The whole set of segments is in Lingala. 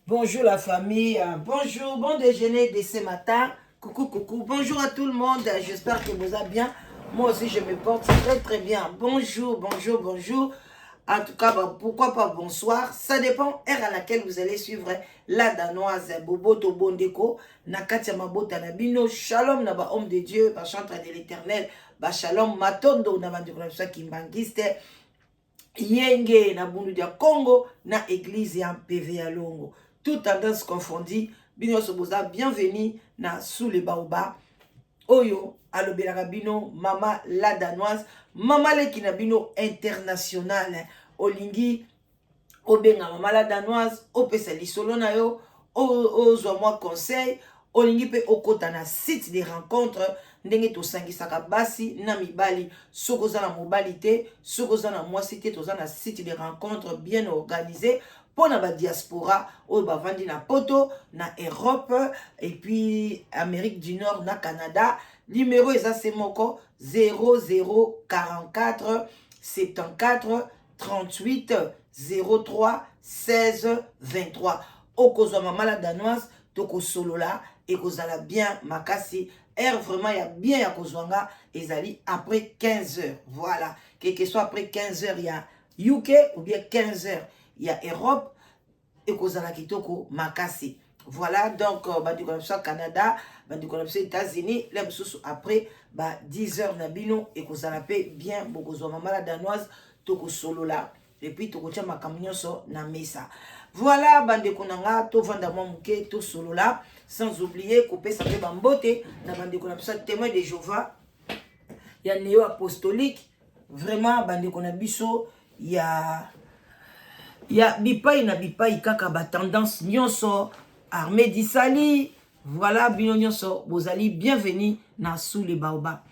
Bonjour la famille, bonjour, bon déjeuner de ce matin. Coucou, coucou, bonjour à tout le monde. J'espère que vous allez bien. Moi aussi, je me porte très très bien. Bonjour, bonjour, bonjour. En tout cas, pourquoi pas bonsoir. Ça dépend heure à laquelle vous allez suivre la danoise Boboto Bondeko. Nakatia Mabota Nabino. Shalom Naba homme de Dieu, chantre de l'éternel. Shalom Matondo Nabandikola Kimbangiste. Yenge na bundu dia Congo na église ya PV ya Longo. Tout tendance confondue, bino soboza bienvenue na sous les baobas. Oyo alobelaka bino mama la danoise, mama leki na bino international. Olingi obenga mama la danoise, opesa lisolo na yo, ozwa moi conseil, olingi pe okota na site de rencontre ndenge tosangisaka basi na mibali soko za na mobali te soko za na mwasi te toza na site de rencontre bien organisé pour na ba diaspora oyo bavandi na poto na Europe et puis Amérique du Nord na Canada. Numéro eza se moko 0044 74 38 03 16 23. Okozwa mama la danoise toko solola et kozala bien makasi. Air vraiment ya bien ya kozwanga ezali après 15 heures. Voilà, quel que soit après 15 heures ya UK ou bien 15 heures ya Europe et kozala kitoko makasi. Voilà, donc bandi konapsa Canada, bandi konapsa États-Unis, les après 10 heures na bino et kozala pe bien bokozwa mama la danoise toko solola et puis toko tia makamnyoso na mesa. Voilà, bande konanga to vanda momuke to solola. Sans oublier couper sa pe bambote na bande konapsa témoin de Jéhovah. Ya néo apostolique. Vraiment bande konabiso ya bipai na bipai kaka ba tendance nyonso armée d'Isali. Voilà bino nyonso bozali bienvenue na sous les baobas.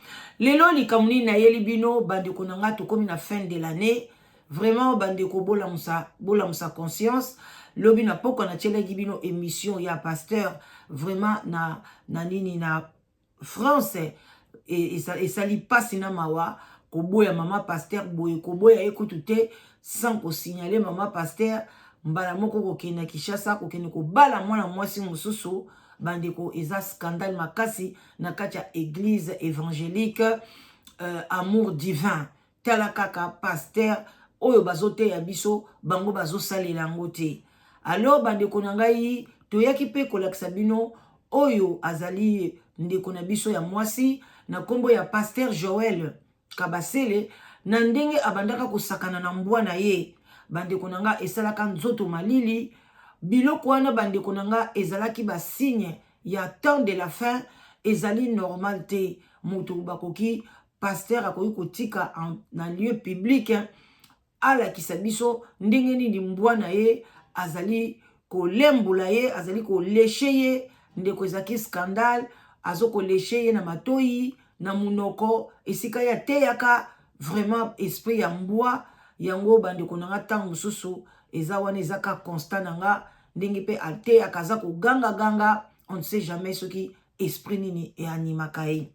Lelo likamuni na yeli bino bande konanga to komi na fin de l'année. Vraiment bande ko bola musa conscience. Lobi na poko na tchela gibino émission ya pasteur vraiment na nini na France et sali passe na mawa ko boya mama pasteur boye ko boya ekutute sans ko signaler mama pasteur mbala moko ko kena Kishasa ko kene ko bala mwana mwasi mususu bande ko eza scandale makasi na katia église évangélique amour divin tala kaka pasteur oyo bazote ya biso bango bazosalela ngo te. Alors bandeko na ngai toyaki pe kolakisa bino oyo azali ndeko na biso ya mwasi na kombo ya pasteur Joël Kabasele na ndenge abandaka kosakana na mbwa na ye. Bandeko na nga esalaka nzoto malili biloko wana bandeko na nga ezalaki ba signe ya temps de la fin ezali normal te moto bakoki pasteur akoki kotika na lieu public ala kisabiso ndenge nini mbwa na ye azali kolembola ye azali koleshe ye ndeko ezaki scandale azo koleshe ye na matoi na munoko esika ya teyaka vraiment esprit ya mbwa yango bandeko nanga tango mususu eza wana ezaka constant nanga ndenge pe ateyaka aza koganga ganga on ne sait jamais soki esprit nini e animaka ye.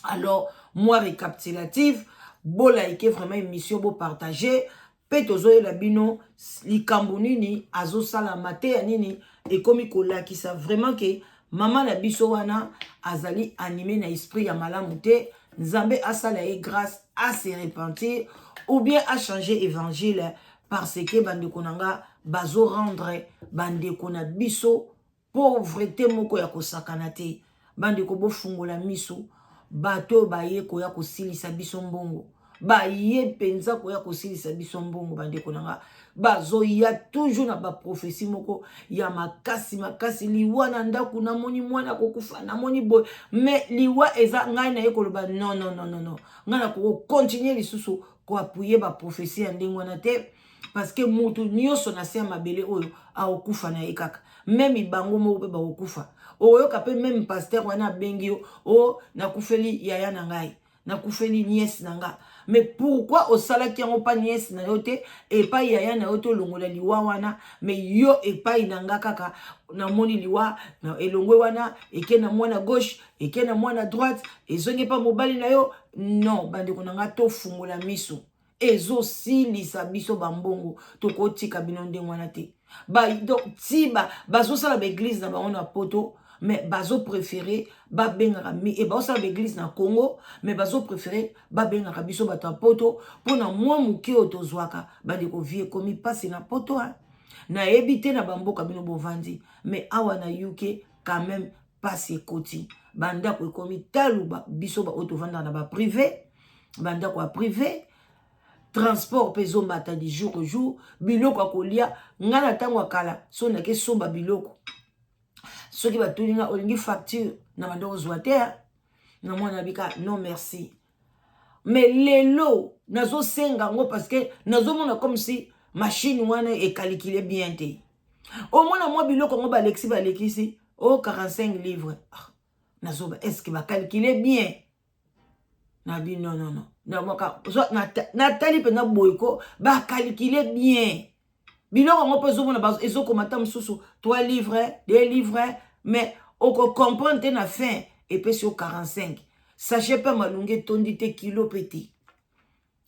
Alors moi récapitulative bola ike vraiment émission bo partager pe tozoye la bino likambo nini azosala mate ya nini ekomi kolakisa vraiment que mama na biso wana azali animé na esprit ya malamu te nzambe asala ye grâce à se repentir ou bien à changer évangile parce que bandeko nanga bazo rendre bandeko na biso pauvreté moko ya kosakana te bandeko bo fungola miso bato baye koya kosilisa biso mbongo baye penza koya kosilisa biso mbongo bandeko nanga bazo ya toujours na ba prophétie moko ya makasi liwa na ndaku na moni mwana kokufa na moni boy mais liwa eza ngai na ye koloba non ngana ko continuer lisusu ko appuyer ba prophétie ya ndenge wana te parce que mutu nyonso na se mabele oyo aokufa na ye kaka même bango moko pe baokufa oyoka pe même pasteur wana bengi yo o nakufeli yaya na ngai nakufeli nièce na nga mais pourquoi au salaki yango pa nièce na yo te et pas yaya na yo te longola liwa wana mais yo et pas inanga kaka na moni liwa na elongwe wana eke na mwana gauche eke na mwana droite ezonge pa mobali na yo non bandeko nanga to fungola miso ezo silisa biso bambongo tokotika bino ndenge wana te Donc tiba bazo sala ba église na bango na poto, mais bazo préféré ba bengaka mi et bazo sala ba église na Congo, mais bazo préféré ba bengaka biso bato na poto pona mwa muke otozwaka bandeko vie komi passe na poto hein. Na ebité na bamboka bino bovandi, mais awa na UK quand même passe koti bandako ekomi taluba biso ba otovanda na ba privé, bandako a privé. Transport peso mbata di jour au jour, biloko akolia ngana tango akala so na ke somba biloko soki batulinga olingi facture na bandoko zwate na mwana bika non merci. Mais lelo nazo senga ngo parce que nazo mona comme si machine wana e calculer bien te. Au moins moi biloko ngo ba lekisi oh 45 livres. Nazo ba est-ce que ba calculer bien? Nabi non. Nathalie pena boyko ba calculer bien. Biloko ngo peso mona ba ezo komata msusu 3 livres, 2 livres, mais on comprend na fin et puis sur 45. Sachez pas malunge tondi te kilo petit.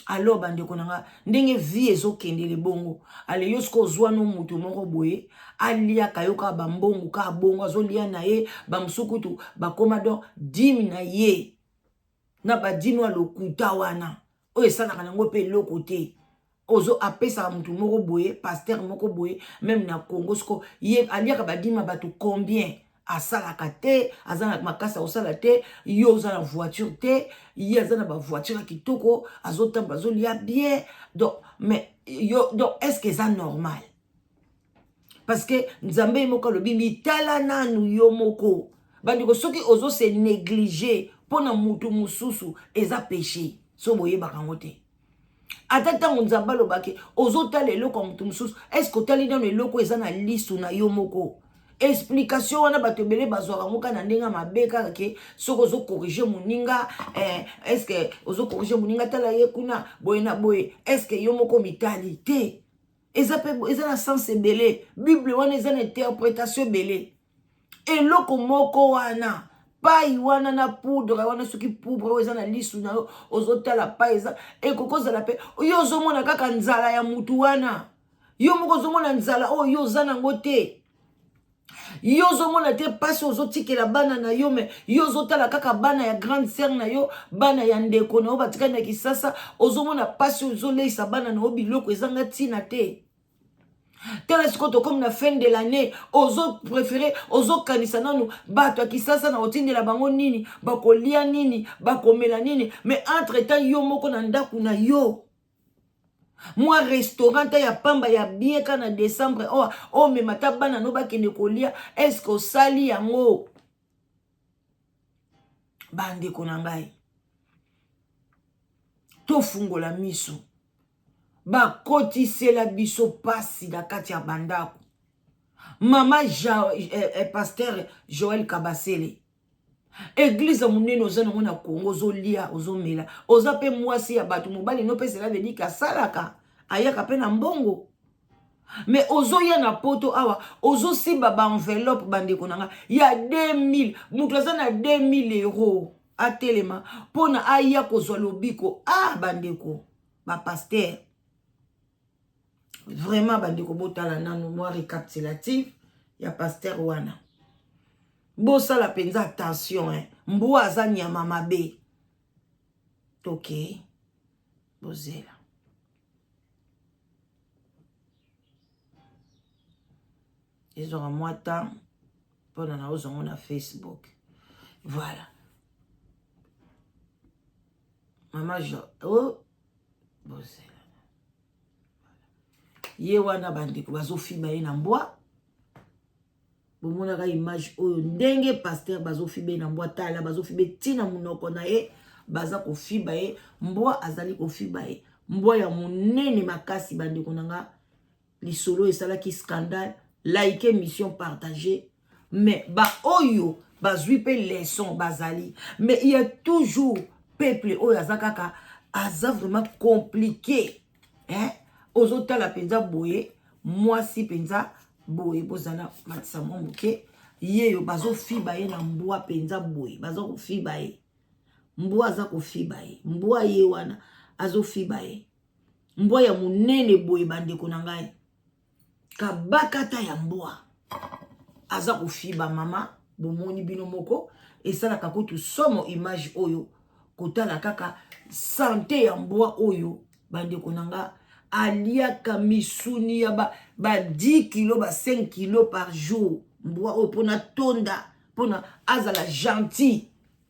Alors bande konanga ndenge vie ezo kendele bongo. Ale yosko zwa no mutu moko boye, alia kayoka bambongo ka bongo azolia na ye, bamsukutu bakoma don 10 na ye. Na ba dino lokuta wana o esala kana ngo pe lokote ozo apesa mutu moko boye pasteur moko boye même na Congo sko ye aliaka ba dima bato combien asala kate azana makasa osala te yo za na voiture te ye azana ba voiture kitoko azotamba azolia bien donc mais yo donc est-ce que ça normal parce que nzambe moko lobimi tala nanu yo moko bandiko soki ozo se négliger pona mutu mususu eza péché so boye bakango te atata nzamba lobake ozo tala eloko mutu mususu est-ce que tali dans eloko eza na listu na yo moko explication wana bato bele bazwaka ngoka na ndenga mabeka ke soko ozo corriger muninga est-ce que ozo corriger muninga tala ye kuna boye na boye est-ce que yo moko mitali te eza na sens belé bible wana eza na interprétation belé eloko moko wana pai wana na poudre wana soki poudre eza na lisu na yo ozotala pai eza ekokozala pe yo ozomona kaka nzala ya mutu wana yo moko ozomona nzala oyo oza nango te yo ozomona te pasi ozotikela bana na yo me yo ozotala kaka bana ya grande sœur na yo bana ya ndeko na yo batikali na Kisasa ozomona pasi ozoleisa bana na yo biloko ezanga ntina te. Tel est-ce que comme la fin de l'année, ozo préféré, ozo kanisa nanu, bato a Kisasa na otinde la bango nini, bako lia nini, bako mela nini, mais entre temps yo moko na ndaku na yo. Moi restaurant ya pamba ya bien kana décembre, oh me mata bana no ba kende kolia, est-ce que sali yango? Bande konangai. To fungola miso. Ba kotise la biso pasi da kati ya bandako. Mama pasteur Joël Kabasele. Église munene oza nango na Congo ozolia ozomela. Oza pe mwasi ya bato mobali no pe cela veut dire ka salaka ayaka pe na mbongo. Mais ozoya na poto awa ozo simba ba enveloppe bandeko nanga ya 2000 mutlaza na 2000 € atelema pona aya kozwa lobiko bandeko ba pasteur. Vraiment bandeko botala nanu moi récapitulatif ya pasteur wana. Bosa la penza attention mbwa za nyama mabe. Ok. Bozela. Ils auront moins de temps pendant la hausse on a Facebook. Voilà. Maman oh bozela. Ye wana bandeko bazo filma ye na mbwa. Bomona ka image oyo ndenge pasteur bazo filma na mbwa tala bazo filma tina munoko na ye baza ko filma ye mbwa azali ko filma ye mbwa ya munene makasi bandeko nanga lisolo esala ki scandale like mission partagée mais ba oyo bazui pe leçon bazali mais il y a toujours peuple oyo azakaka aza vraiment compliqué ozotala penza boye mwasi penza boye bozana matisa moke yeyo bazo fiba ye na mbwa penza boye bazo ko fiba ye mbwa aza ko fiba ye mbwa ye wana azo fiba ye mbwa ya munene boye bandeko na ngai kabakata ya mbwa aza kofiba mama bomoni bino moko esalaka kutu somo image oyo kotala kaka santé ya mbwa oyo bandeko nanga aliaka misuni ya ba 10 kilo ba 5 kilo par jour mbwa oyo pona tonda pona azala gentil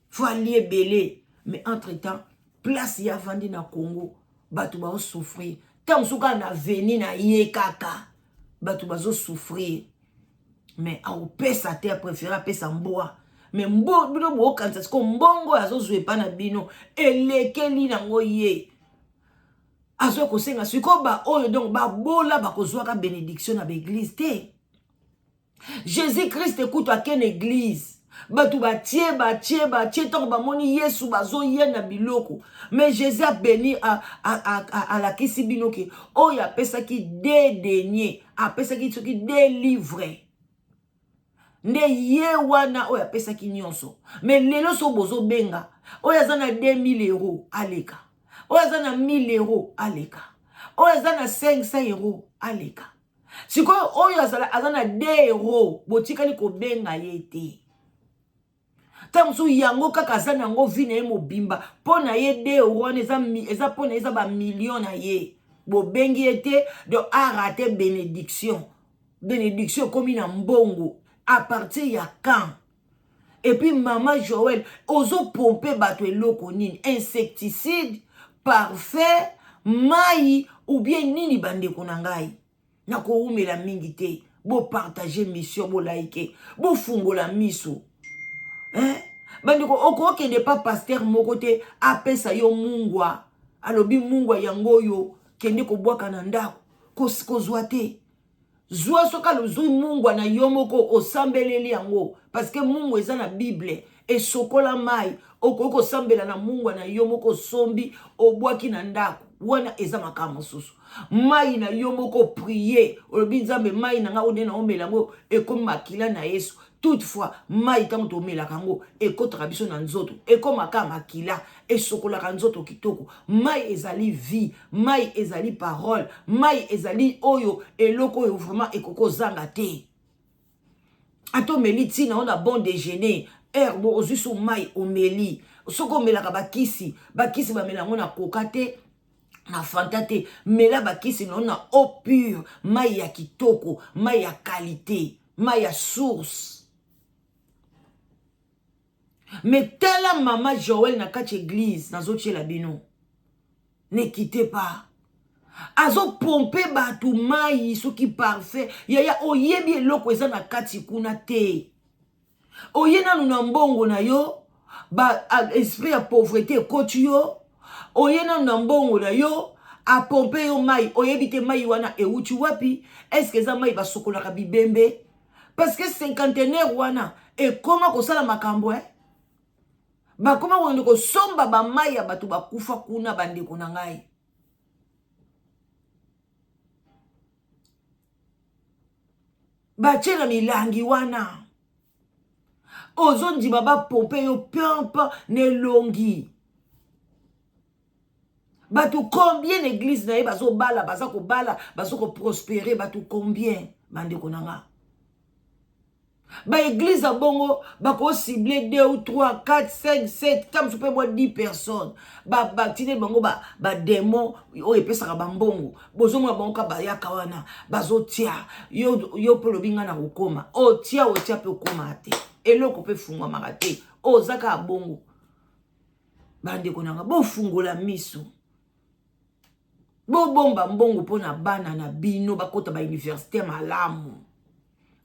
faut alie belé mais entre temps place ya vandi na Congo batu ba souffrir tant soka na veni na ye kaka batu bazo souffrir mais au pesa te préféré pesa mbwa mais mbo bino bo kanza ko mbongo azo zwepa na bino elekeli nango ye azo ko senga siko ba oyo donc ba bola ba kozwa ka bénédiction na l'église te Jésus Christ écoute à quelle église batu ba tie tant ba moni Yesu bazo ye na biloko mais Jésus a béni à la kisi binoki oyo a pesa ki dédaigné a pesa ki soki délivré nde ye wana oyo apesaki nyonso mais lelo so bozo benga oyo aza na 2000 euros aleka oyo aza na 1000 euros aleka oyo aza na 500 euros aleka sikoyo oyo aza na 2 euros botikali kobenga ye te tanso yango kaka aza nango vi na ye mobimba mpo na ye 2 euros wana eza mpo na eza ba million na ye bobengi ye te donc arate bénédiction komi na mbongo à partir ya quand et puis maman Joël ozo pomper bato eloko nini insecticide parfait mai ou bien nini bandeko na ngai na ko umela mingi te bo partager mission bo like bo fungola miso bandeko oko kende pas pasteur moko te apesa yo mungwa alobi mungwa yango yo kende ko bwaka na ndako kozwa te zwa soka lozui mungwa na yomoko osambeleli yango parce que mungu eza na Bible et sokola mai okoko sambela na mungwa na yomoko sombi obwaki na ndako wana eza makamo susu mai na yomoko prier olobi nzambe mai na nga one na omela ngo ekomi makila na Yesu toutefois mai tango to omela kango ekotaka biso na nzoto ekomaka makila esokolaka nzoto kitoko mai ezali vie mai ezali parole mai ezali oyo eloko oyo vraiment ekoko zanga te atomeli tina on a bon déjeuner herbo ozusu mai omeli soko omelaka bakisi bamelango na koka te na fanta te mela bakisi na eau pure mai ya kitoko mai ya qualité mai ya source. Mais telle maman Joël na kati église nazo tchela bino ne quittez pas azo pomper batu mai soki parfait ya oyebi eloko eza na kati kuna te oyena na mbongo na yo ba esprit ya pauvreté ekoti yo oyena na mbongo na yo a pomper yo mai oyebi te mai wana euti wapi est-ce que eza mai basokolaka bibembe parce que cinquantenaire wana ekoma kosala makambo bakoma wende ko somba ba mai ya batu bakufa kuna bandeko na ngai bachela milangi wana ozondi baba pompe yo pampa ne longi batu combien l'église na ye bazo bala bazo ko prospérer batu combien bandeko na ngai ba église à bongo bako cibler 2 ou 3 4 5 7 tam super moi 10 personnes ba tine bongo ba démon o epesa ba mbongo bozo mo bongo ka ba yaka wana bazo tia yo polo binga na kokoma o tia pe okoma te eloko pe fungwa makate o zaka bongo bande konanga bo fungola miso bo bomba mbongo pona bana na bino bakota ba université malamu.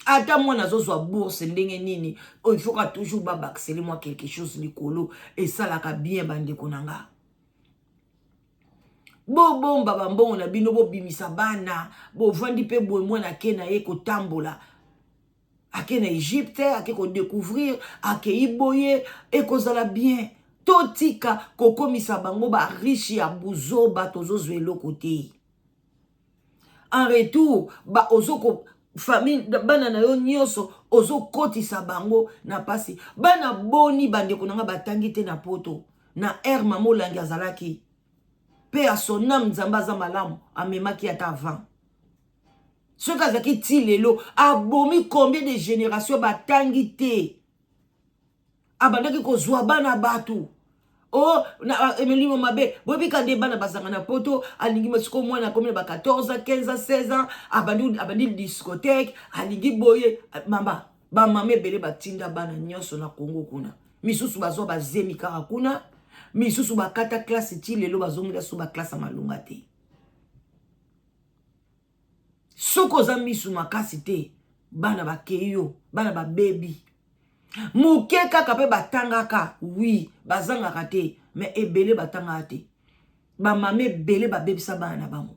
Ata moi nazozwa bourse ndenge nini il faut toujours babaxeler moi quelque chose likolo et ça la ka bien bande konanga bo bomba bambongo na bino bo bimisa bana bo vandi pe bo moi na kena ye ko tambola ake na Égypte ake ko découvrir ake iboye e ko zala bien totika kokomisa bango ba riche ya buzoba tozozwe lokote en retour ba ozoko famille bana na yo nyoso ozo kotisa bango na pasi bana boni bandeko nanga batangi te na poto na air mamo langi azalaki pe a son âme nzamba za malamu amemaki ata avant Ce kazaki ti lelo abomi combien de générations batangi te. Abandaki kozwa bana batu. Oh, Emily Momabe, bobi kande bana bazanga na poto, alingi masiko mwana komi ba 14, 15, 16 ans, abandi discothèque, alingi boye, mama, ba mame bele batinda bana nyonso na Congo kuna. Misusu bazo bazemi kaka kuna, misusu bakata classe ti lelo bazonga so ba classe malunga te. Soko za misu makasi te, bana bakeyo, bana ba baby. Muke kaka pe batangaka, oui, bazangaka te, mais ebele batangaka te. Ba mame bele ba bebisa bana bango.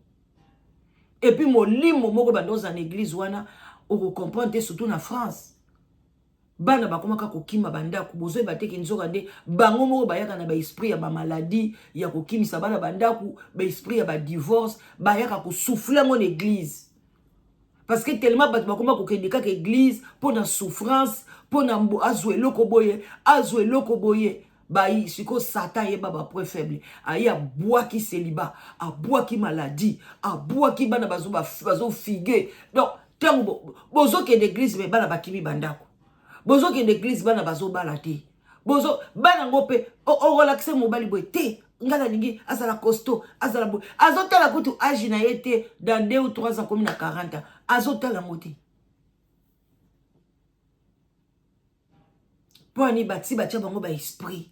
Et puis molimo moko bandoza na église wana, oko comprendre surtout na France. Bana bakomaka kokima bandaku, bozo bateki nzoka nde, bango moko bayaka na ba esprit ya ba maladie, ya kokimisa bana bandaku, ba esprit ya ba divorce, bayaka ko souffler mon église. Parce que tellement bakoma kokendeka ke église pour na souffrance, pour na azwe loko boye, bayi siko Satan ye baba point faible. Ayi aboua ki célibat, aboua ki maladie, aboua ki bana bazo figue. Donc tango bozo ke d'église me bana bakimi bandako. Bozo ke d'église bana bazo balate. Bozo bana ngope o relaxer mobali boy te. Ngala ningi azala costaud, azala boy. Azotala kutu âge na yete dans 2 ou 3 ans comme na 40 ans. Azotala moti. Po ani bati batia bango ba esprit.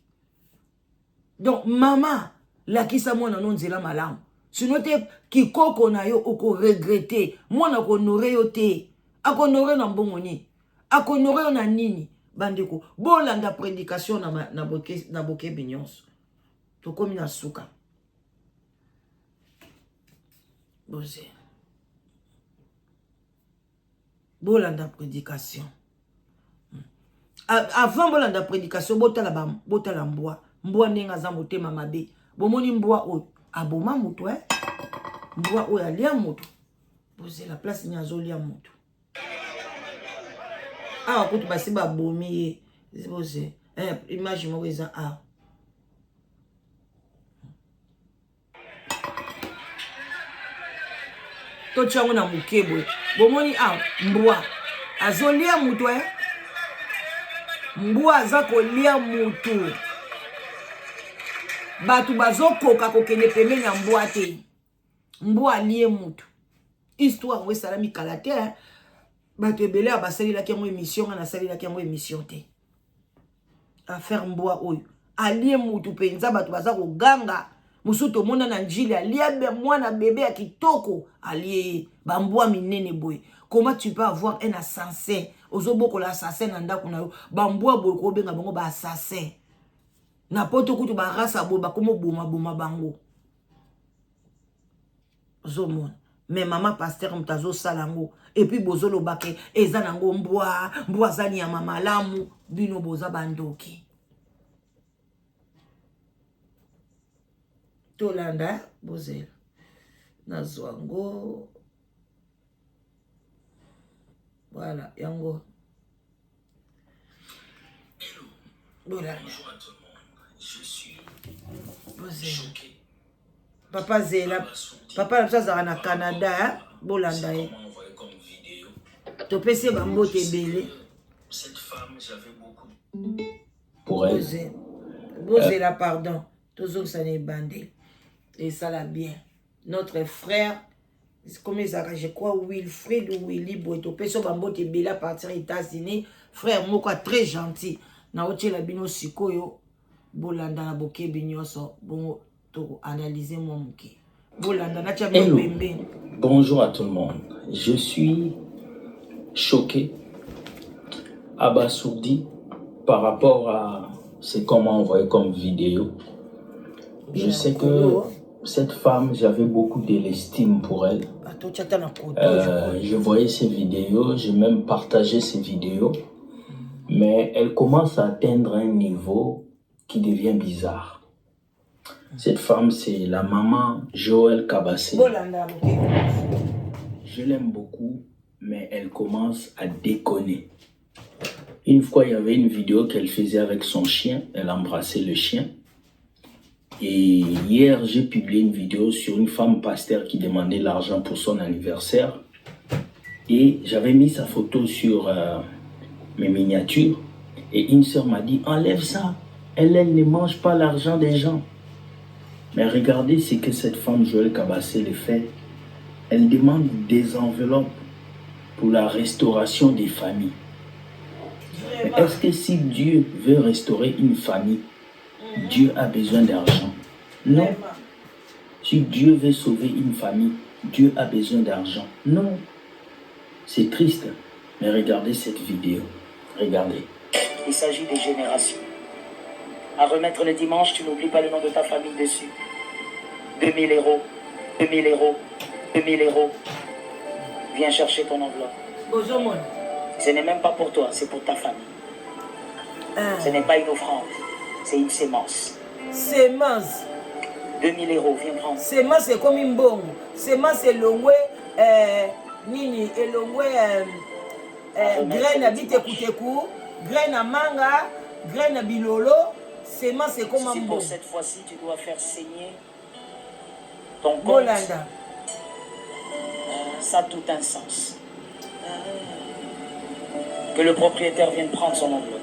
Donc maman la kisa mwana non nzela malamu. Sinon te kikoko na yo oko regretter. Mwana ko honorer yo te. Akonore na mbongo ni. Akonore yo na nini? Bandeko. Bolanda prédication na boke binyonso. To komi na suka. Boze. Bolanda prédication. Avant bolanda prédication, botala mboa. Mboa nenga za motema mabe. Bomoni mboa o aboma mutu Mboa o alia mutu. Boze la place ni azolia mutu. Ah kutu basi ba bomi boze. Image mo eza to chango na mukebo. Bomoni mboa azolia mutu Mboa za kolia mutu. Batu bazokoka kokene pembeni ya mboa te. Mboa lie mutu. Histoire we salami kalate. Batu ebele abasali la kiango émission na sali la kiango émission te. Affaire mboa oyo. Alie mutu penza batu baza ko ganga. Musuto mona na njili alie mwana bébé ya kitoko alie ba mboa minene boy. Comment tu peux avoir un assassin? Ozoboko l'assassin nanda kuna yo. Bamboa boy ko benga bango ba assassin. Na poto kutu ba rasa boy ba komo boma bango. Zomon. Mais maman pasteur mtazo salango. Et puis bozo lo bake eza nango mboa zani ya mama lamu bino boza bandoki. Tolanda bozel. Nazwango. Voilà, yango. Bonjour à tout le monde. Je suis choqué. Papa Zela. Papa Zara na Canada, Bolanda. To pese bambo te belé. Cette femme, j'avais beaucoup pour elle. Bozela, pardon. Toujours ça n'est bandé. Et ça l'a bien. Notre frère, comme je crois, Wilfred ou Willy Boito, Peso Bambo Tebele à partir des États-Unis, frère Moko très gentil. Na oche la bino sikoyo, bolanda na boke binyoso, bon to analyser mon moké. Bolanda na tia bembe. Bonjour à tout le monde. Je suis choqué, abasourdi par rapport à ce qu'on m'a envoyé comme vidéo. Je sais que cette femme, j'avais beaucoup de l'estime pour elle. Je voyais ses vidéos, j'ai même partagé ses vidéos. Mais elle commence à atteindre un niveau qui devient bizarre. Cette femme, c'est la maman Joël Kabassé. Je l'aime beaucoup, mais elle commence à déconner. Une fois, il y avait une vidéo qu'elle faisait avec son chien. Elle embrassait le chien. Et hier, j'ai publié une vidéo sur une femme pasteur qui demandait l'argent pour son anniversaire. Et j'avais mis sa photo sur mes miniatures. Et une sœur m'a dit, enlève ça. Elle ne mange pas l'argent des gens. Mais regardez ce que cette femme Joël Kabassé le fait. Elle demande des enveloppes pour la restauration des familles. Mais est-ce que si Dieu veut restaurer une famille, Dieu a besoin d'argent? Non. Si Dieu veut sauver une famille, Dieu a besoin d'argent? Non. C'est triste, mais regardez cette vidéo. Regardez. Il s'agit des générations. À remettre le dimanche, tu n'oublies pas le nom de ta famille dessus. 2000 euros, 2000 euros, 2000 euros. Viens chercher ton enveloppe. Bonjour. Ce n'est même pas pour toi, c'est pour ta famille. Ce n'est pas une offrande, c'est une sémence. Sémence. 2000 euros, viens prendre. Sémence, c'est comme une bombe. Sémence, c'est l'ongwe, nini, et l'ongwe, graine à biteku, graine à manga, graine à bilolo. Sémence, c'est comme un bombe. Pour cette fois-ci, tu dois faire saigner ton compte. Bolanda. Ça a tout un sens. Que le propriétaire vienne prendre son enveloppe.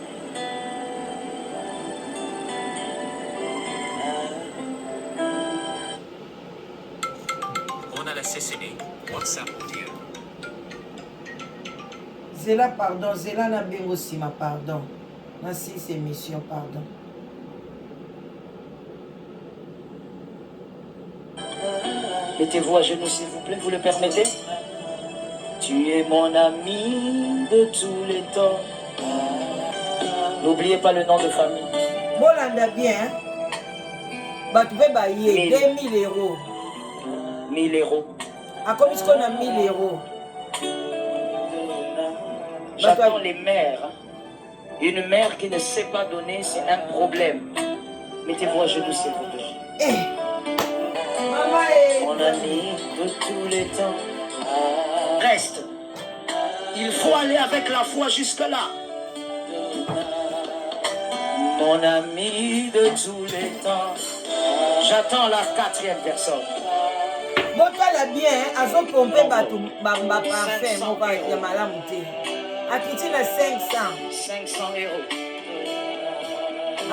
On a la CCD. WhatsApp audio. Zéla, pardon. Zéla n'a bien aussi, ma pardon. Merci, c'est mission, pardon. Mettez-vous à genoux, s'il vous plaît, vous le permettez? Tu es mon ami de tous les temps. N'oubliez pas le nom de famille. Bolanda bien. Bah, tu veux bailler 2000 euros. 1000 euros. À combien est-ce qu'on a 1000 euros? J'attends les mères. Une mère qui ne sait pas donner, c'est un problème. Mettez-vous à genoux, s'il vous plaît. Mon ami de tous les temps. Reste. Il faut aller avec la foi jusque-là. Mon ami de tous les temps. J'attends la 4e personne. Botala bien, azo pompe bato ba parfum moko ya malamu te. Akiti na 500. 500 euros.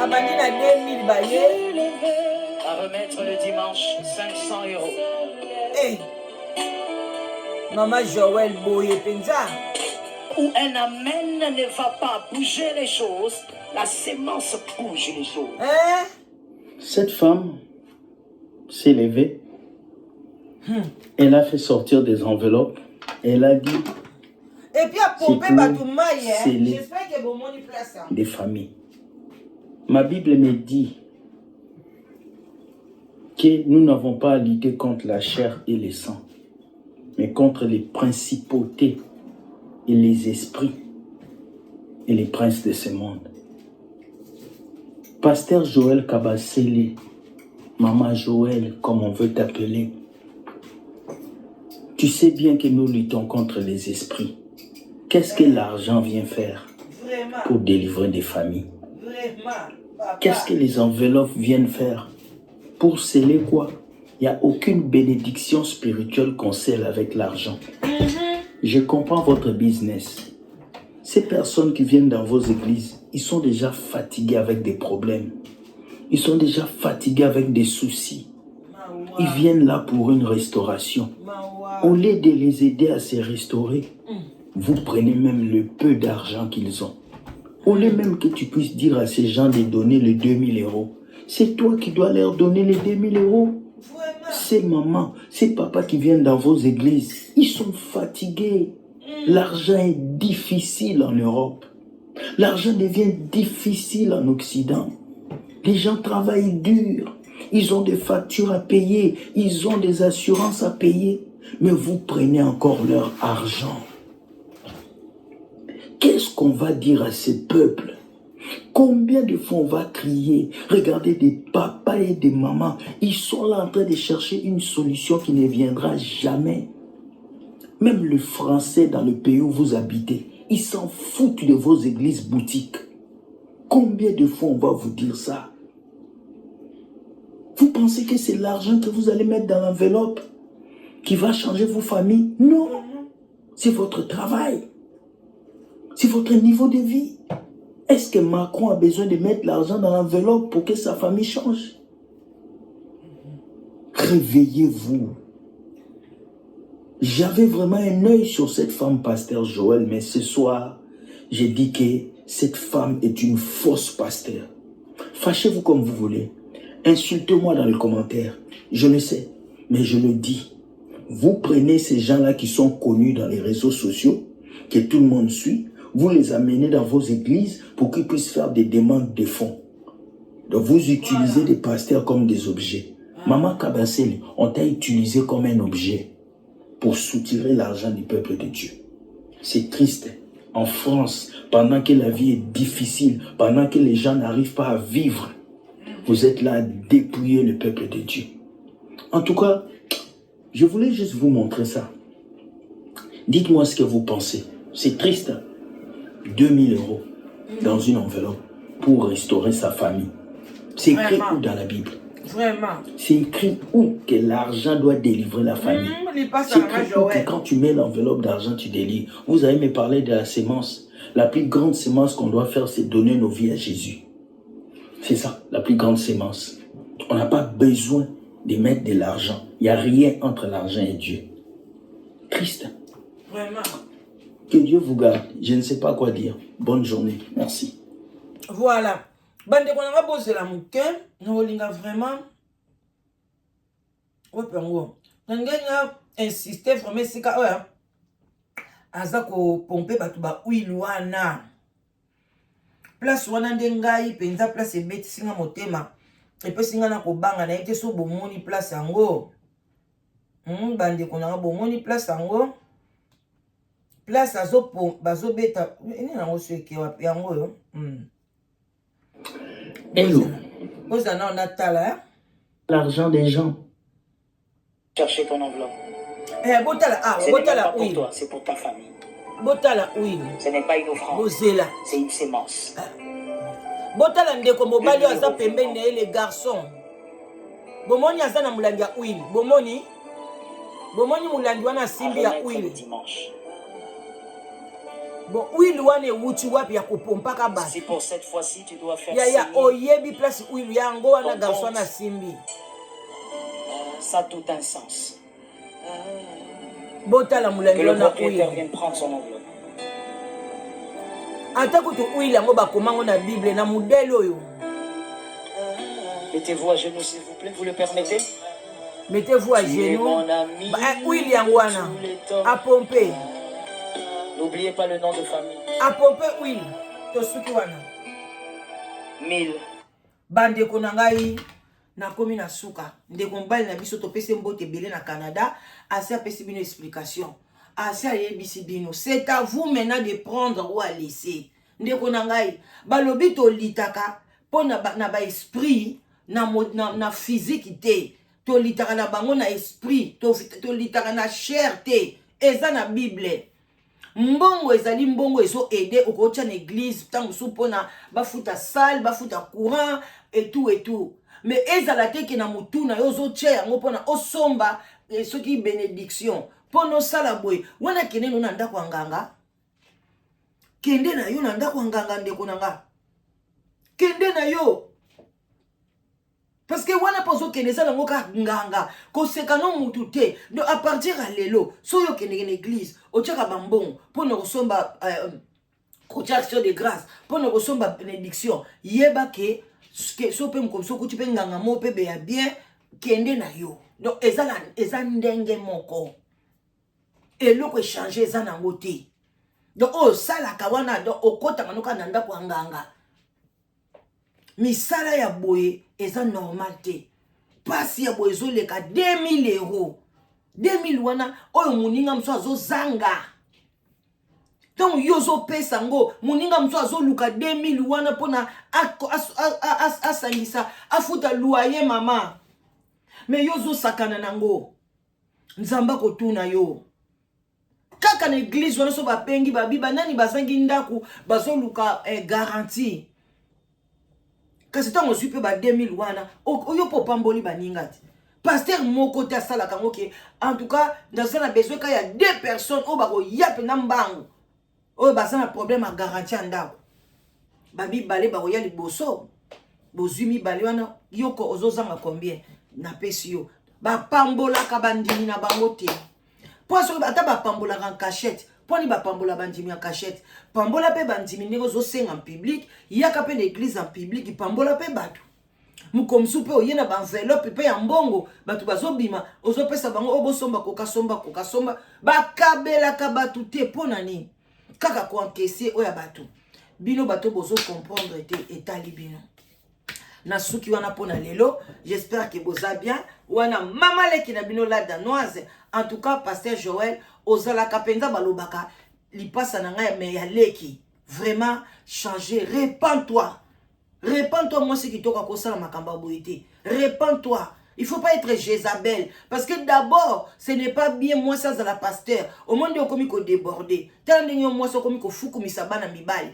Abandi na 2000 baye. À remettre le dimanche, 500 euros. Eh. Maman Joël Boye Penza. Où un amen ne va pas bouger les choses, la sémence bouge les choses. Hein? Cette femme s'est levée. Elle a fait sortir des enveloppes. Elle a dit. Et puis à pomper bato maille. J'espère que bon moni place. Des familles. Ma Bible me dit que nous n'avons pas à lutter contre la chair et le sang, mais contre les principautés et les esprits et les princes de ce monde. Pasteur Joël Kabassé, Maman Joël, comme on veut t'appeler, tu sais bien que nous luttons contre les esprits. Qu'est-ce que l'argent vient faire pour délivrer des familles? Qu'est-ce que les enveloppes viennent faire pour sceller quoi? Il n'y a aucune bénédiction spirituelle qu'on scelle avec l'argent. Je comprends votre business. Ces personnes qui viennent dans vos églises, ils sont déjà fatigués avec des problèmes. Ils sont déjà fatigués avec des soucis. Ils viennent là pour une restauration. Au lieu de les aider à se restaurer, vous prenez même le peu d'argent qu'ils ont. Au lieu même que tu puisses dire à ces gens de donner les 2000 euros, c'est toi qui dois leur donner les 2000 euros. Ces mamans, ces papas qui viennent dans vos églises, ils sont fatigués. L'argent est difficile en Europe. L'argent devient difficile en Occident. Les gens travaillent dur. Ils ont des factures à payer. Ils ont des assurances à payer. Mais vous prenez encore leur argent. Qu'est-ce qu'on va dire à ces peuples? Combien de fois on va crier? Regardez des papas et des mamans. Ils sont là en train de chercher une solution qui ne viendra jamais. Même le français dans le pays où vous habitez, ils s'en foutent de vos églises boutiques. Combien de fois on va vous dire ça? Vous pensez que c'est l'argent que vous allez mettre dans l'enveloppe qui va changer vos familles? Non. C'est votre travail. C'est votre niveau de vie. Est-ce que Macron a besoin de mettre l'argent dans l'enveloppe pour que sa famille change? Réveillez-vous. J'avais vraiment un œil sur cette femme, pasteur Joël, mais ce soir, j'ai dit que cette femme est une fausse pasteur. Fâchez-vous comme vous voulez. Insultez-moi dans les commentaires. Je le sais, mais je le dis. Vous prenez ces gens-là qui sont connus dans les réseaux sociaux, que tout le monde suit, vous les amenez dans vos églises pour qu'ils puissent faire des demandes de fonds. Donc vous utilisez des pasteurs comme des objets. Maman Kabasele, on t'a utilisé comme un objet pour soutirer l'argent du peuple de Dieu. C'est triste. En France, pendant que la vie est difficile, pendant que les gens n'arrivent pas à vivre, vous êtes là à dépouiller le peuple de Dieu. En tout cas, je voulais juste vous montrer ça. Dites-moi ce que vous pensez. C'est triste. 2000 € dans une enveloppe pour restaurer sa famille. C'est écrit où dans la Bible? Vraiment. C'est écrit où que l'argent doit délivrer la famille. C'est écrit où que quand tu mets l'enveloppe d'argent, tu délivres. Vous allez me parler de la sémence. La plus grande sémence qu'on doit faire, c'est donner nos vies à Jésus. C'est ça, la plus grande sémence. On n'a pas besoin de mettre de l'argent. Il n'y a rien entre l'argent et Dieu. Triste. Vraiment. Que Dieu vous garde. Je ne sais pas quoi dire. Bonne journée. Merci. Voilà. Bande qu'on a posé la mouke, nous voulons vraiment. Ouais, pengo. Nous avons insisté vraiment c'est que ouais. Azako pomper batuba uiluana. Place wana ndengai penza place ebeti singa motema. Epe singa na kobanga na ete so bomoni place yango. Bande qu'on a bomoni place yango. Place azo bazo beta. Ene na oso eke wapi yango yo. Hello. L'argent des gens. Chercher ton enveloppe. Ce n'est pas pour toi, c'est pour ta famille. Ce n'est pas une offrande. C'est une sémence. Botala ndeko mobali aza pembeni na les garçons. Bomoni aza na mulangi ya huile. Bomoni mulangi wana simbi ya huile. Bon, huile wane wuti wapi ya kupompaka basi. Si pour cette fois-ci tu dois faire ya oyebi place huile yango wana garçon na simbi. Ça a tout un sens. Botala mulangi wana huile. Vient prendre son enveloppe. Ata kutu huile yango bakomango na Bible na modèle oyo. Mettez-vous à genoux s'il vous plaît, vous le permettez? Mettez-vous à genoux. Huile yango wana a pomper. N'oubliez pas le nom de famille. A pomper huile. Tosuki wana. 1000. Bande konangai na komi na suka. Ndeko mbali na biso topese mbote belé na Canada. Assez apesi bino explication. Assez ayebisi bino. C'est à vous maintenant de prendre ou à laisser. Ndeko nangai. Balobi to litaka. Po na ba esprit. Na physique te. To litaka na bango na esprit. To litaka na chair te. Eza na Bible. Mbongo ezali mbongo ezo aider okocha na église tango supona bafuta salle bafuta courant et tout mais ezala te ke na mutuna yo zo che yango pona osomba soki bénédiction pono sala boy wana kene no na ndako nganga kende na yo na ndako nganga ndeko nanga kende na yo parce que wana pozo kene sala ngoka nganga ko sekano mutu te donc à partir à lelo so yo kene na église ochaka bambon pour nous resomba action de grâce pour nous resomba bénédiction yeba ke so pe comme so kuti pe nganga mo pe be ya bien kende na yo donc eza ndenge moko eloko échanger eza na ngote donc oh sala kawana donc okota manoka na ndako nganga misala ya boye eza normal te pasi ya boye zo leka 2000 €. 2000 wana oyo muninga mso azo zanga. Donc yozo pesa ngo muninga mso azo luka 2000 wana pona asangisa afuta loyer mama. Mais yozo sakana nango. Nzamba kotuna yo. Kaka na église wana so bapengi babiba nani bazangi ndaku bazo luka garantie. Kasi tango supe ba 2000 wana oyo popamboli baningati. pasteur moko te asala kango ke en tout cas dans un besoin quand il y a 2 personnes au bako yap na mbango o ba na problème à garantie ndako babi balé bako ya liboso bozumi balé wana yoko ozozanga combien na pesi yo ba pambola ka bandimi na bango te poso ata ba pambola en cachette poni ba pambola bandimi en cachette pambola pe bandimi ndeko zo senga en public yaka pe l'église en public pambola pe batu mukomsu pe oyena ba enveloppe pe ya mbongo batu bazobima ozopesa bango obosomba kokasomba bakabela ka batu te pona ni kaka ko encaisser oya batu bino bato bozo comprendre te etali bino na suki wana pona lelo j'espère que boza bien wana mama leki na bino la danoise en tout cas pasteur Joël ozala kapenza balobaka lipasa na ngai mais ya leki vraiment changer Répands-toi, moi, c'est qui toka kosala makamba boité. Répands-toi. Il faut pas être Jézabel. Parce que d'abord, ce n'est pas bien moi ça à la pasteur. Au monde où comme il débordé. Tant de moi ça comme il faut comme ça bana mibali.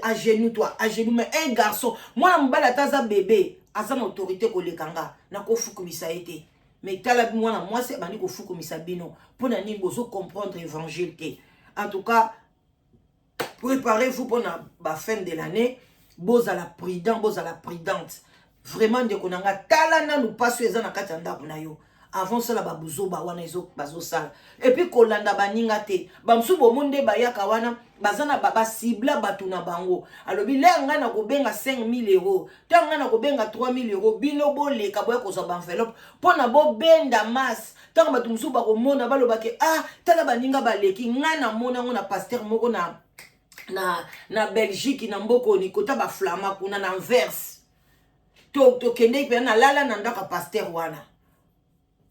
À genoux toi, à genoux mais un garçon. Moi la mbala taza bébé, à sa autorité ko le kanga. Na ko fou comme ça été. Mais tala moi c'est bani ko fou comme ça bino. Pour na ni bozo comprendre évangile. En tout cas, préparez-vous pour la fin de l'année. Boza la prudente. Vraiment, de konanga talana nous passe eza na katanda kuna yo. Avant ça la babuzo ba wana ezo bazo sala. Et puis kolanda baninga te. Bamsu bomunde bayaka wana bazana baba cibla batuna bango. Alobi lenga na kobenga 5000 euros. Tanga na kobenga 3000 euros. Bino bole ka boya ko so ba enveloppe. Pona bo benda masse. Tanga batumsu ba ko mona baloba ke tala baninga baleki ngana mona ngona pasteur moko na Belgique na mboko ni kota ba flama kuna na Anvers to kende pe na lala na ndaka pasteur wana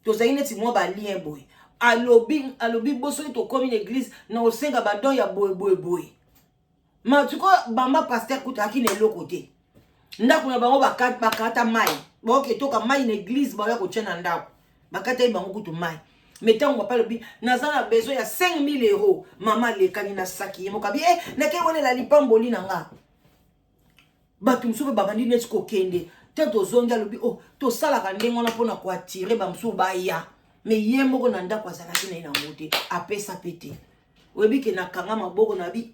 to zaine ti mo ba lien boy alobi boso to comme une église na osenga ba don ya boy ma tu ko bamba pasteur kuta ki ne lokote ndako na bango bakata mai boke to ka mai na église ba ya ko tshena ndako bakata bango kutu mai. Mais tant on va pas le bi, nazana besoin ya 5000 euros. Maman le kanina saki. Mokabi na ke wone la lipamboli nanga. Batu msupe babandi netiko kende. Tento zonga lobi to sala ka ndengo na pona ko attirer ba msu ba ya. Mais yemo ko nanda kwa zala kina ina ngote. Apesa pete. Webi ke na kanga maboko na bi.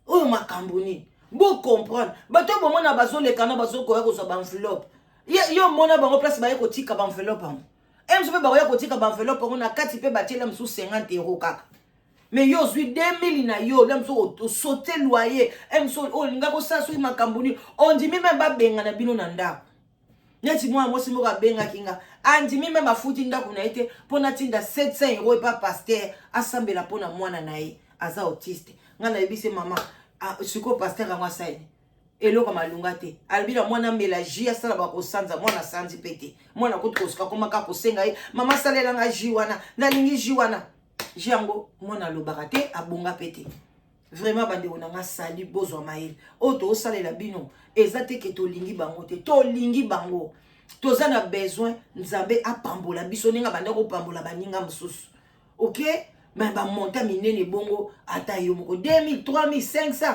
Oyo makamboni. Bo comprendre. Bato bo mona bazo le kana bazo ko ya ko so ba enveloppe. Yo mona bango place ba ko tika ba enveloppe. Msupe ba ya kotika ba enveloppe on a kati pe batela msu 50 euros kaka. Mais yo zui 2000 na yo la msu sauter loyer msu nga ko sa sui makambuni on dit même ba benga na bino na ndako. Nyati moi simo ka benga kinga andi même ba futi ndako na ite pona tinda 700 euros pa pasteur asambela pona mwana na ye aza autiste. Ngana ebise mama siko pasteur ngwa sai. Elo kama lungate albira mwana melaji asala ba kosanza mwana sanzi pete mwana kuti kosuka koma ka kosenga mama salela nga jiwana na lingi jiwana jango mwana lobarate abonga pete vraiment bande onanga sali bozwa mail oto osalela bino ezate ke to lingi bango te to lingi bango toza na besoin nzambe apambola biso ninga bande ko pambola baninga mususu OK mais ba monta minene bongo ata yo moko 2000 3500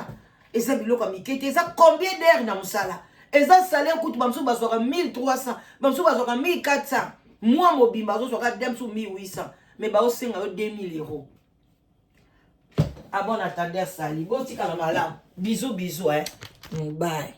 et ça biloko mikete ça combien d'heures na musala et ça salaire coûte bamso bazoka 1300 bamso bazoka 1400 moi mobimba bazoka demso 1800 mais ba osenga 2000 euros abon attendez sali botika na malam bisous bye.